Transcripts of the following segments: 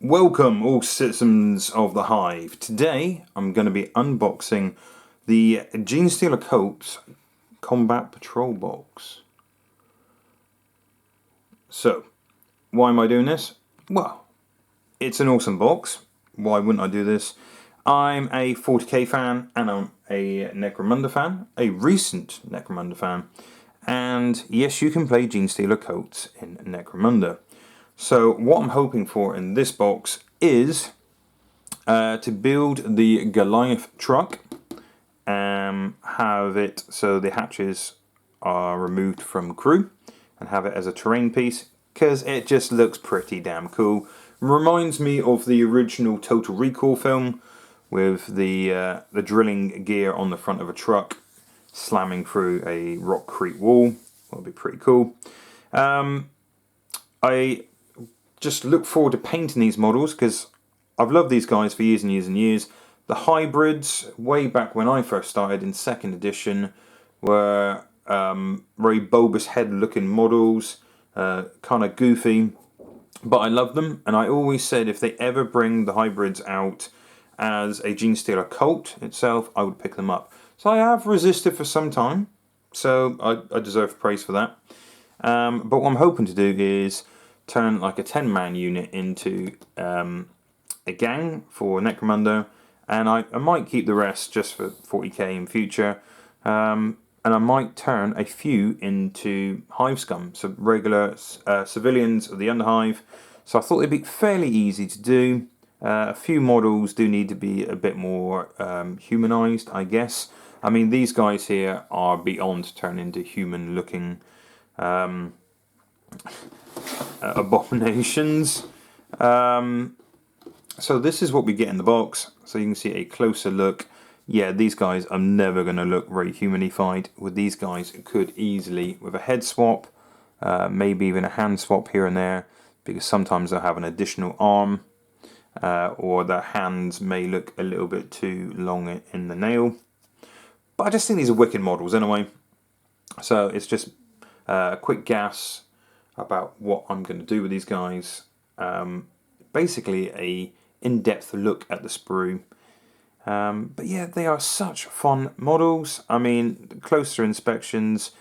Welcome all citizens of the Hive. Today I'm going to be unboxing the Genestealer Coats Combat Patrol Box. So, why am I doing this? Well, it's an awesome box. Why wouldn't I do this? I'm a 40k fan and I'm a Necromunda fan, a recent Necromunda fan. And yes, you can play Genestealer Coats in Necromunda. So what I'm hoping for in this box is to build the Goliath truck, have it so the hatches are removed from crew, and have it as a terrain piece because it just looks pretty damn cool. Reminds me of the original Total Recall film with the drilling gear on the front of a truck slamming through a rockcrete wall. That'll be pretty cool. I just look forward to painting these models because I've loved these guys for years and years and years. The hybrids, way back when I first started in 2nd edition, were very bulbous head looking models, kind of goofy, but I love them, and I always said if they ever bring the hybrids out as a Genestealer Colt itself, I would pick them up. So I have resisted for some time, so I deserve praise for that. But what I'm hoping to do is turn like a 10-man unit into a gang for Necromunda, and I might keep the rest just for 40k in future, and I might turn a few into Hive scum, so regular civilians of the Underhive. So I thought it'd be fairly easy to do. A few models do need to be a bit more humanized, I guess. I mean, these guys here are beyond turn into human looking abominations. So this is what we get in the box. So you can see a closer look. Yeah, these guys are never going to look very humanified. With these guys, it could easily, with a head swap, maybe even a hand swap here and there, because sometimes they'll have an additional arm, or their hands may look a little bit too long in the nail. But I just think these are wicked models anyway. So it's just a quick gas about what I'm going to do with these guys. Basically a in-depth look at the sprue. But yeah, they are such fun models. I mean, closer inspections,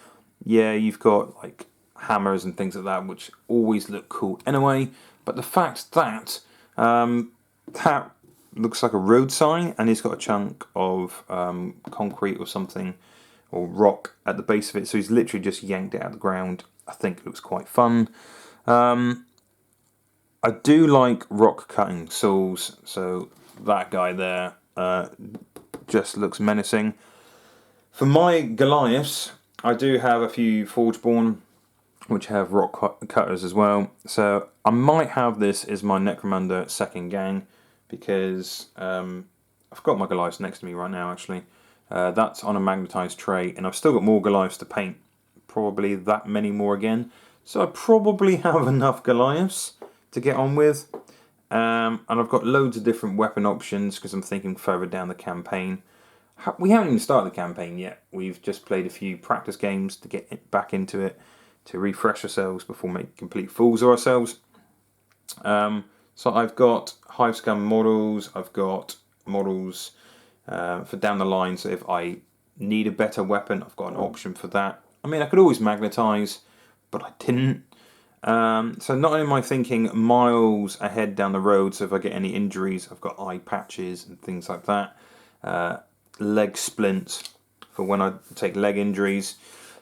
yeah, you've got like hammers and things like that, which always look cool anyway. But the fact that that looks like a road sign and it's got a chunk of concrete or something, or rock at the base of it, so he's literally just yanked it out of the ground, I think it looks quite fun. I do like rock cutting saws, so that guy there just looks menacing. For my Goliaths, I do have a few Forgeborn which have rock cutters as well, so I might have this as my Necromunda second gang, because I've got my Goliaths next to me right now actually. That's on a magnetized tray, and I've still got more Goliaths to paint, probably that many more again, so I probably have enough Goliaths to get on with. And I've got loads of different weapon options because I'm thinking further down the campaign. We haven't even started the campaign yet. We've just played a few practice games to get back into it, to refresh ourselves before making complete fools of ourselves. So I've got Hive Scum models, I've got models for down the line, so if I need a better weapon, I've got an option for that. I mean, I could always magnetize, but I didn't. So not only am I thinking miles ahead down the road, so if I get any injuries, I've got eye patches and things like that. Leg splints for when I take leg injuries.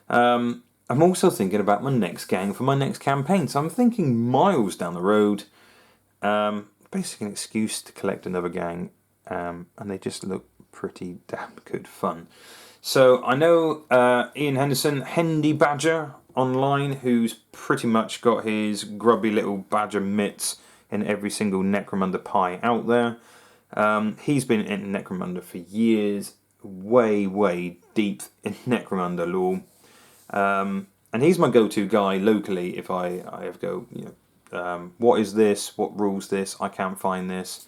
I'm also thinking about my next gang for my next campaign, so I'm thinking miles down the road. Basically an excuse to collect another gang, and they just look pretty damn good fun. So I know Ian Henderson, Hendy Badger online, who's pretty much got his grubby little badger mitts in every single Necromunda pie out there. He's been in Necromunda for years, way deep in Necromunda lore. And he's my go-to guy locally if I ever go, what is this, what rules this, I can't find this,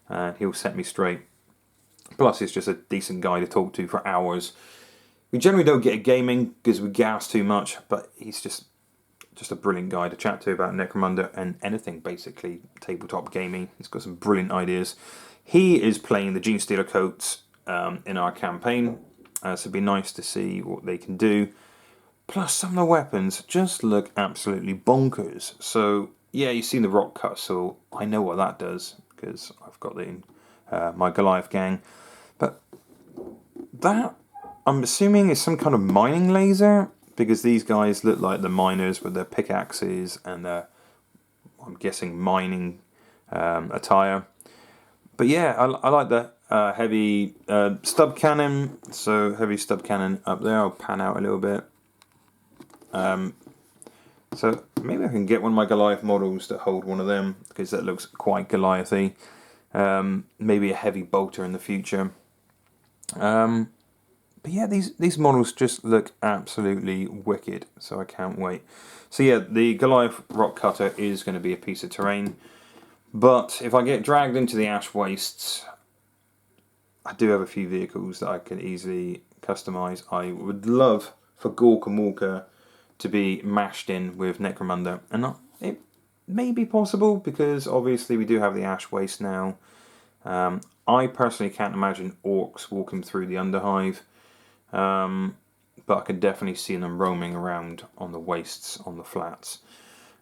and he'll set me straight. Plus he's just a decent guy to talk to for hours. We generally don't get a gaming because we gas too much, but he's just just a brilliant guy to chat to about Necromunda and anything basically tabletop gaming. He's got some brilliant ideas. He is playing the Genestealer coats in our campaign, so it'd be nice to see what they can do. Plus, some of the weapons just look absolutely bonkers. So, yeah, you've seen the rock cut, so I know what that does, because I've got it in my Goliath gang. But that, I'm assuming, is some kind of mining laser, because these guys look like the miners with their pickaxes and their, I'm guessing, mining attire. But yeah, I like the heavy stub cannon, so heavy stub cannon up there. I'll pan out a little bit. So maybe I can get one of my Goliath models to hold one of them, because that looks quite Goliathy. Maybe a heavy bolter in the future. But yeah, these models just look absolutely wicked, so I can't wait. So yeah, the Goliath rock cutter is going to be a piece of terrain. But if I get dragged into the Ash Wastes, I do have a few vehicles that I can easily customise. I would love for Gork and Walker to be mashed in with Necromunda, and it may be possible because obviously we do have the Ash Waste now. I personally can't imagine orcs walking through the Underhive, but I could definitely see them roaming around on the wastes, on the flats.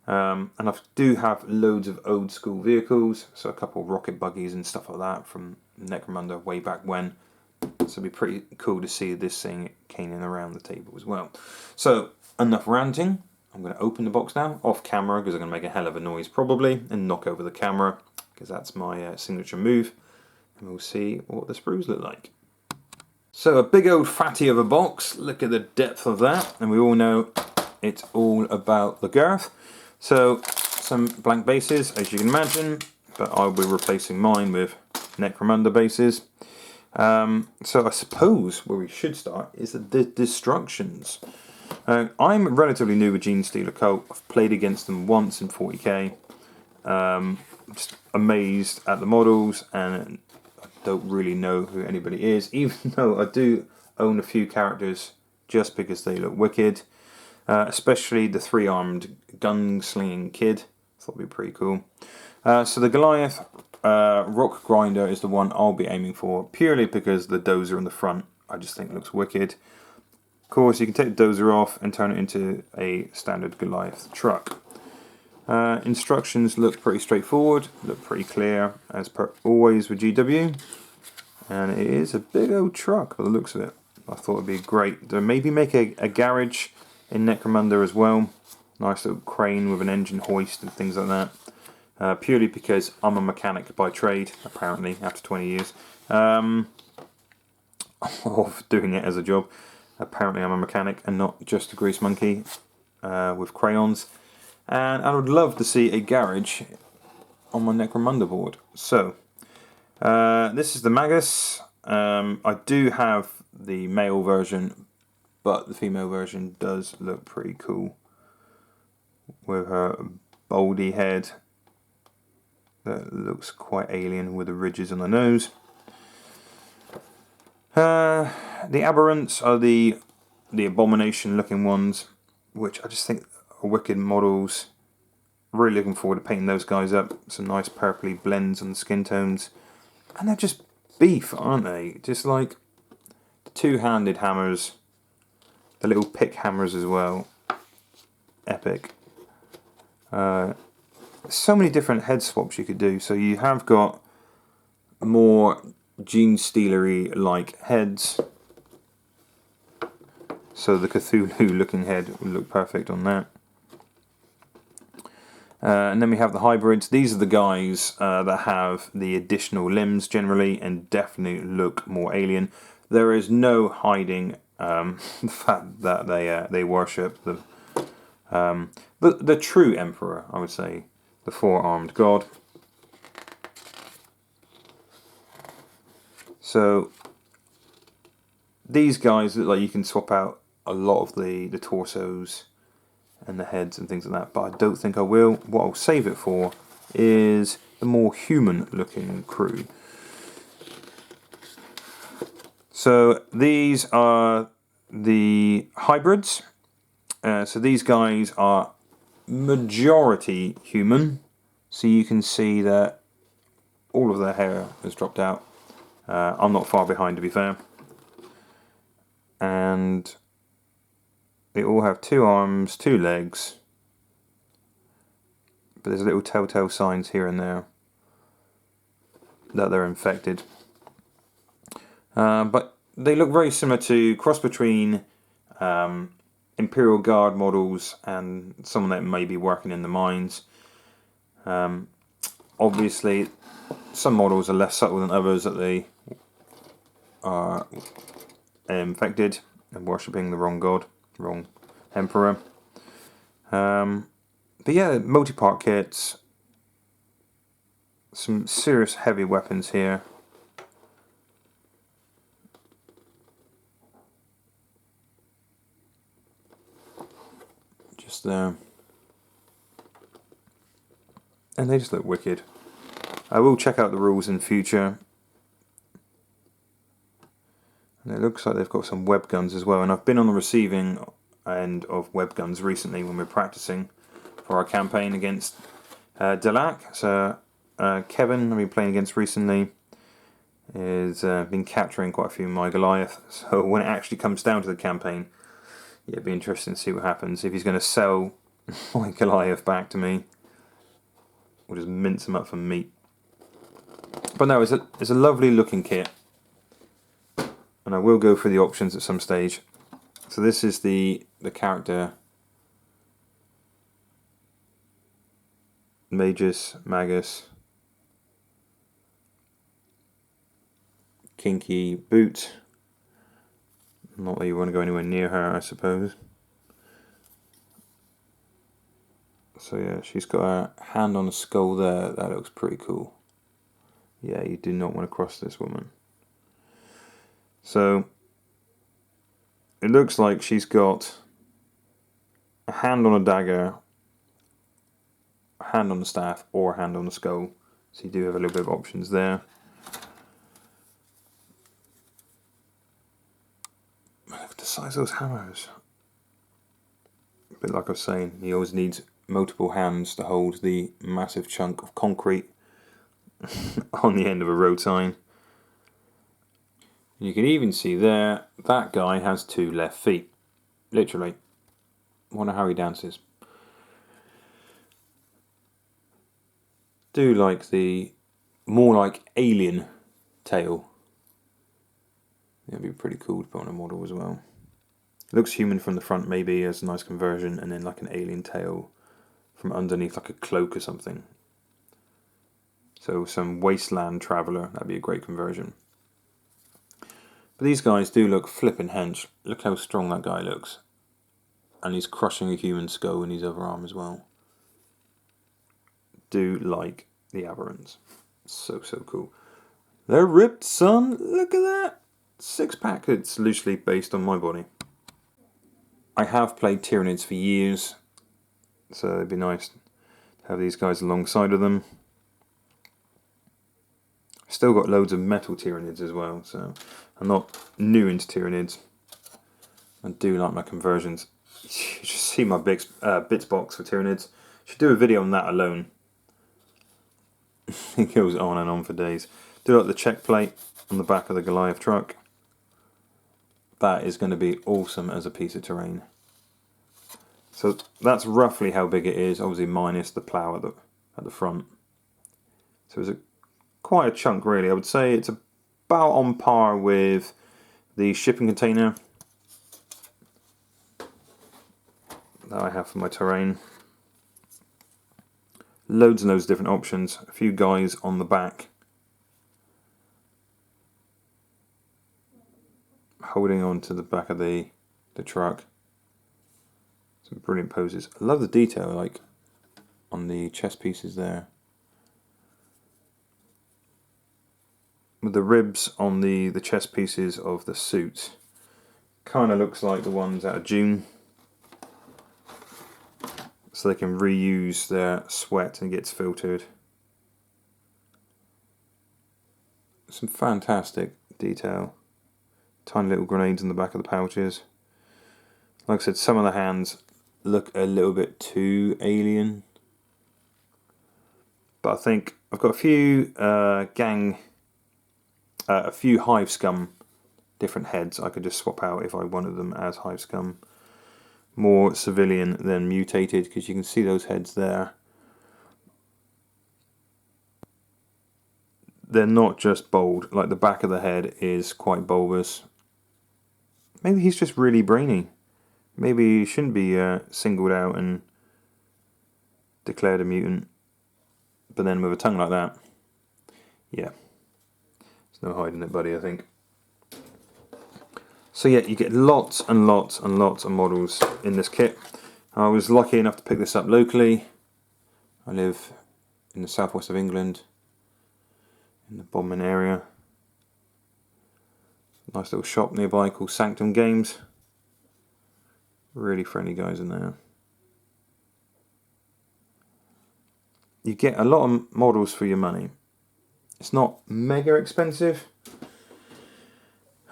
And I do have loads of old school vehicles, so a couple of rocket buggies and stuff like that from Necromunda way back when. So it'd be pretty cool to see this thing caning around the table as well. So enough ranting. I'm going to open the box now, off camera, because I'm going to make a hell of a noise probably, and knock over the camera, because that's my signature move. And we'll see what the sprues look like. So a big old fatty of a box, look at the depth of that, and we all know it's all about the girth. So some blank bases, as you can imagine, but I'll be replacing mine with Necromunda bases. So I suppose where we should start is the destructions. I'm relatively new with Genestealer cult. I've played against them once in 40k. Just amazed at the models, and I don't really know who anybody is, even though I do own a few characters just because they look wicked. Especially the 3-armed gun-slinging kid. Thought would be pretty cool. So the Goliath Rock Grinder is the one I'll be aiming for, purely because the dozer in the front I just think looks wicked. Of course, you can take the dozer off and turn it into a standard Goliath truck. Instructions look pretty straightforward, look pretty clear, as per always with GW. And it is a big old truck by the looks of it. I thought it'd be great to maybe make a garage in Necromunda as well. Nice little crane with an engine hoist and things like that. Purely because I'm a mechanic by trade, apparently, after 20 years of doing it as a job. Apparently I'm a mechanic and not just a grease monkey with crayons. And I would love to see a garage on my Necromunda board. So, this is the Magus. I do have the male version, but the female version does look pretty cool. With her baldy head. That looks quite alien with the ridges on the nose. The Aberrants are the abomination looking ones, which I just think are wicked models. Really looking forward to painting those guys up. Some nice purpley blends on the skin tones. And they're just beef, aren't they? Just like the two-handed hammers. The little pick hammers as well. Epic. So many different head swaps you could do. So you have got more Genestealer-y like heads. So the Cthulhu looking head would look perfect on that. And then we have the hybrids. These are the guys that have the additional limbs generally and definitely look more alien. There is no hiding the fact that they worship the true emperor, I would say, the 4-armed god. So these guys look like you can swap out a lot of the torsos and the heads and things like that, but I don't think I will. What I'll save it for is the more human looking crew. So these are the hybrids. So these guys are majority human. So you can see that all of their hair has dropped out. I'm not far behind, to be fair. And they all have 2 arms, 2 legs. But there's little telltale signs here and there that they're infected. But they look very similar to cross between Imperial Guard models and someone that may be working in the mines. Obviously, some models are less subtle than others, that they are infected and worshipping the wrong god, wrong emperor. But yeah, multi-part kits, some serious heavy weapons here. Just there. And they just look wicked. I will check out the rules in future. And it looks like they've got some web guns as well. And I've been on the receiving end of web guns recently when we're practicing for our campaign against Delac. So Kevin, I've been playing against recently, has been capturing quite a few of my Goliath. So when it actually comes down to the campaign, yeah, it'd be interesting to see what happens. If he's going to sell my Goliath back to me, or just mince him up for meat. But no, it's a lovely looking kit. And I will go through the options at some stage. So this is the character Magus, Kinky boot. Not that you want to go anywhere near her, I suppose. So yeah, she's got a hand on the skull there. That looks pretty cool. Yeah, you do not want to cross this woman. So it looks like she's got a hand on a dagger, a hand on the staff, or a hand on the skull. So you do have a little bit of options there. Look at the size of those hammers. But like I was saying, he always needs multiple hands to hold the massive chunk of concrete on the end of a road sign. You can even see there, that guy has 2 left feet. Literally. Wonder how he dances. Do like the more like alien tail. That'd be pretty cool to put on a model as well. It looks human from the front maybe as a nice conversion, and then like an alien tail from underneath, like a cloak or something. So some wasteland traveller, that'd be a great conversion. But these guys do look flippin' hench. Look how strong that guy looks. And he's crushing a human skull in his other arm as well. Do like the aberrants. So cool. They're ripped, son. Look at that. 6-pack. It's loosely based on my body. I have played Tyranids for years, so it'd be nice to have these guys alongside of them. Still got loads of metal Tyranids as well, so I'm not new into Tyranids. I do like my conversions. You should see my bits box for Tyranids. Should do a video on that alone. It goes on and on for days. Do like the check plate on the back of the Goliath truck. That is going to be awesome as a piece of terrain. So that's roughly how big it is, obviously minus the plough at the front. So it's quite a chunk really. I would say it's about on par with the shipping container that I have for my terrain. Loads and loads of different options. A few guys on the back holding on to the back of the truck. Some brilliant poses. I love the detail, like on the chest pieces there. With the ribs on the chest pieces of the suit. Kind of looks like the ones out of Dune. So they can reuse their sweat and it gets filtered. Some fantastic detail. Tiny little grenades in the back of the pouches. Like I said, some of the hands look a little bit too alien. But I think I've got a few a few Hive Scum different heads I could just swap out if I wanted them as Hive Scum. More civilian than mutated, because you can see those heads there. They're not just bold, like the back of the head is quite bulbous. Maybe he's just really brainy. Maybe he shouldn't be singled out and declared a mutant. But then with a tongue like that, yeah. There's no hiding it, buddy, I think. So yeah, you get lots and lots and lots of models in this kit. I was lucky enough to pick this up locally. I live in the southwest of England, in the Bodmin area. Nice little shop nearby called Sanctum Games. Really friendly guys in there. You get a lot of models for your money. It's not mega expensive.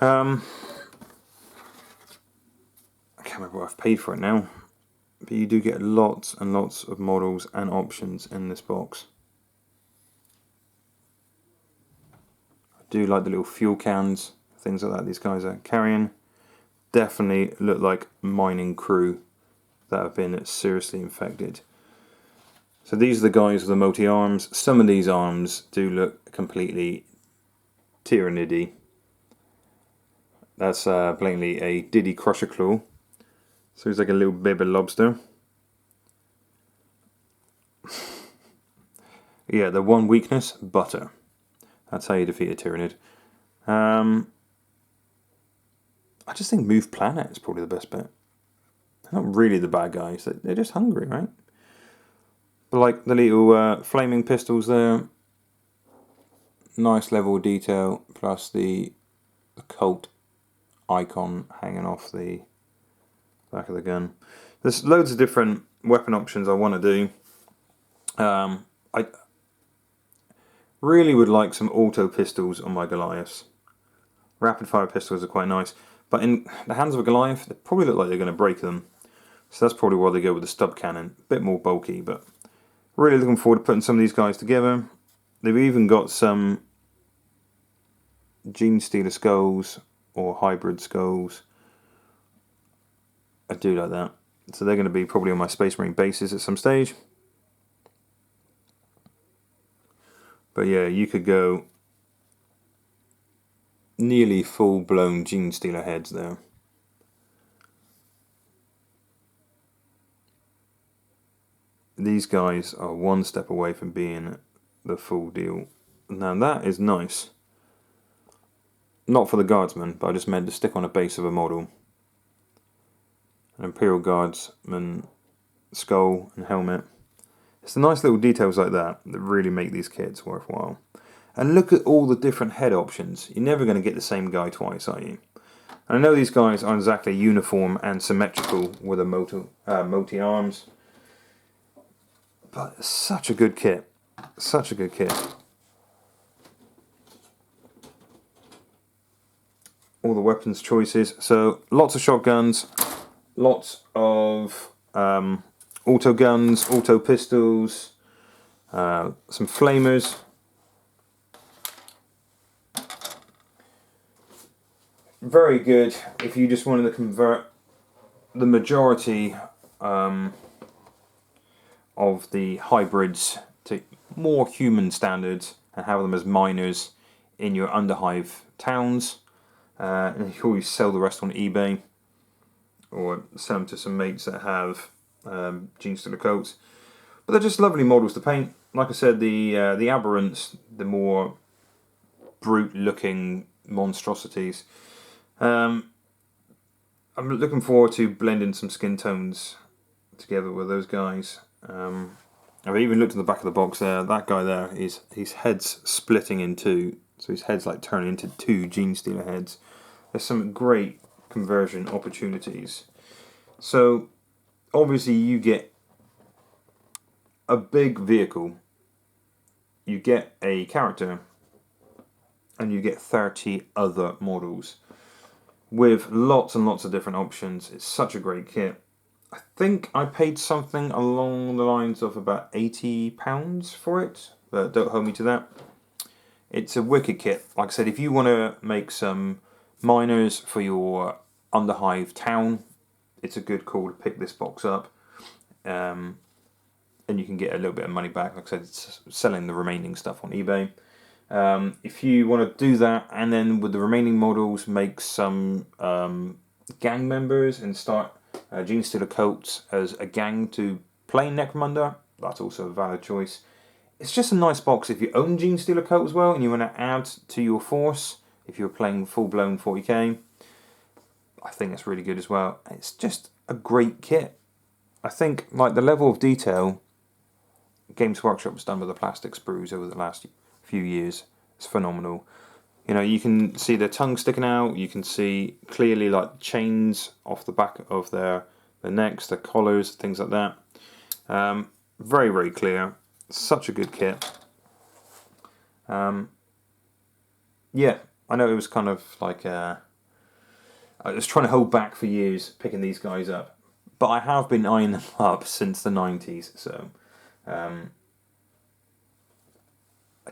I can't remember what I've paid for it now. But you do get lots and lots of models and options in this box. I do like the little fuel cans, things like that these guys are carrying. Definitely look like mining crew that have been seriously infected. So these are the guys with the multi-arms. Some of these arms do look completely tyrannidy. That's blatantly a Diddy Crusher Claw. So he's like a little baby lobster. Yeah, the one weakness, butter. That's how you defeat a Tyrannid. I just think Move Planet is probably the best bet. They're not really the bad guys, they're just hungry, right? But like the little flaming pistols there, nice level of detail, plus the cult icon hanging off the back of the gun. There's loads of different weapon options I want to do. I really would like some auto pistols on my Goliaths. Rapid fire pistols are quite nice, but in the hands of a Goliath, they probably look like they're going to break them. So that's probably why they go with the stub cannon. A bit more bulky, but really looking forward to putting some of these guys together. They've even got some Genestealer skulls or hybrid skulls. I do like that. So they're going to be probably on my Space Marine bases at some stage. But yeah, you could go nearly full-blown Genestealer heads there. These guys are one step away from being the full deal. Now that is nice. Not for the guardsman, but I just meant to stick on a base of a model. An Imperial Guardsman skull and helmet. It's the nice little details like that that really make these kits worthwhile. And look at all the different head options. You're never going to get the same guy twice, are you? And I know these guys aren't exactly uniform and symmetrical with a multi-arms. But it's such a good kit. Such a good kit. All the weapons choices. So lots of shotguns. Lots of auto guns, auto pistols. Some flamers. Very good if you just wanted to convert the majority of the hybrids to more human standards and have them as miners in your underhive towns. And you can always sell the rest on eBay or sell them to some mates that have Genestealer coats. But they're just lovely models to paint. Like I said, the aberrants, the more brute looking monstrosities. I'm looking forward to blending some skin tones together with those guys. I've even looked at the back of the box there. That guy there, his head's splitting in two. So his head's like turning into two Genestealer heads. There's some great conversion opportunities. So obviously you get a big vehicle, you get a character, and you get 30 other models with lots and lots of different options. It's such a great kit. I think I paid something along the lines of about £80 for it, but don't hold me to that. It's a wicked kit. Like I said, if you want to make some miners for your Underhive town, it's a good call to pick this box up. And you can get a little bit of money back. Like I said, it's selling the remaining stuff on eBay. If you want to do that, and then with the remaining models, make some gang members and start Genestealer cults as a gang to play Necromunda, that's also a valid choice. It's just a nice box if you own Genestealer cult as well and you want to add to your force if you're playing full-blown 40k. I think it's really good as well. It's just a great kit. I think like the level of detail Games Workshop has done with the plastic sprues over the last few years is phenomenal. You know, you can see their tongue sticking out. You can see clearly like chains off the back of their necks, their collars, things like that. Very, very clear. Such a good kit. Yeah, I know it was kind of like I was trying to hold back for years picking these guys up, but I have been eyeing them up since the 90s, so I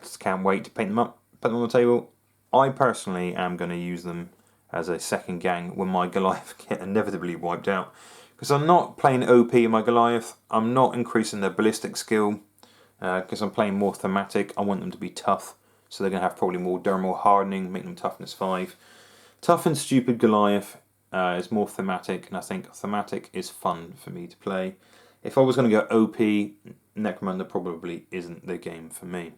just can't wait to paint them up, put them on the table. I personally am going to use them as a second gang when my Goliath get inevitably wiped out, because I'm not playing OP in my Goliath. I'm not increasing their ballistic skill because I'm playing more thematic. I want them to be tough, so they're going to have probably more dermal hardening, making them toughness 5. Tough and stupid Goliath is more thematic, and I think thematic is fun for me to play. If I was going to go OP, Necromunda probably isn't the game for me.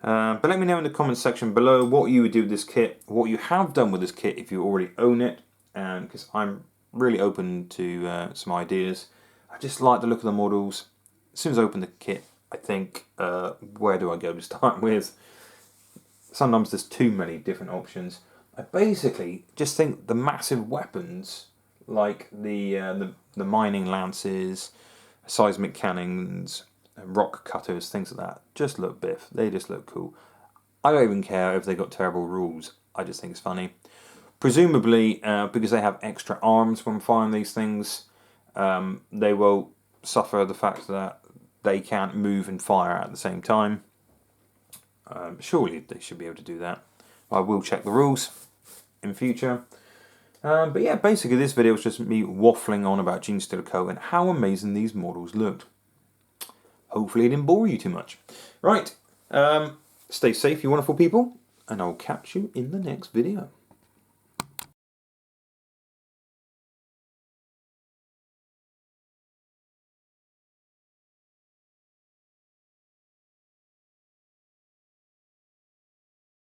But let me know in the comments section below what you would do with this kit, what you have done with this kit if you already own it, because I'm really open to some ideas. I just like the look of the models. As soon as I open the kit, I think, where do I go to start with? Sometimes there's too many different options. I basically just think the massive weapons, like the mining lances, seismic cannons, rock cutters, things like that, just look biff. They just look cool. I don't even care if they got terrible rules. I just think it's funny. Presumably, because they have extra arms when firing these things, they will suffer the fact that they can't move and fire at the same time. Surely they should be able to do that. I will check the rules in future. But yeah, basically this video was just me waffling on about Genestealer Co. and how amazing these models looked. Hopefully it didn't bore you too much. Right, stay safe, you wonderful people, and I'll catch you in the next video.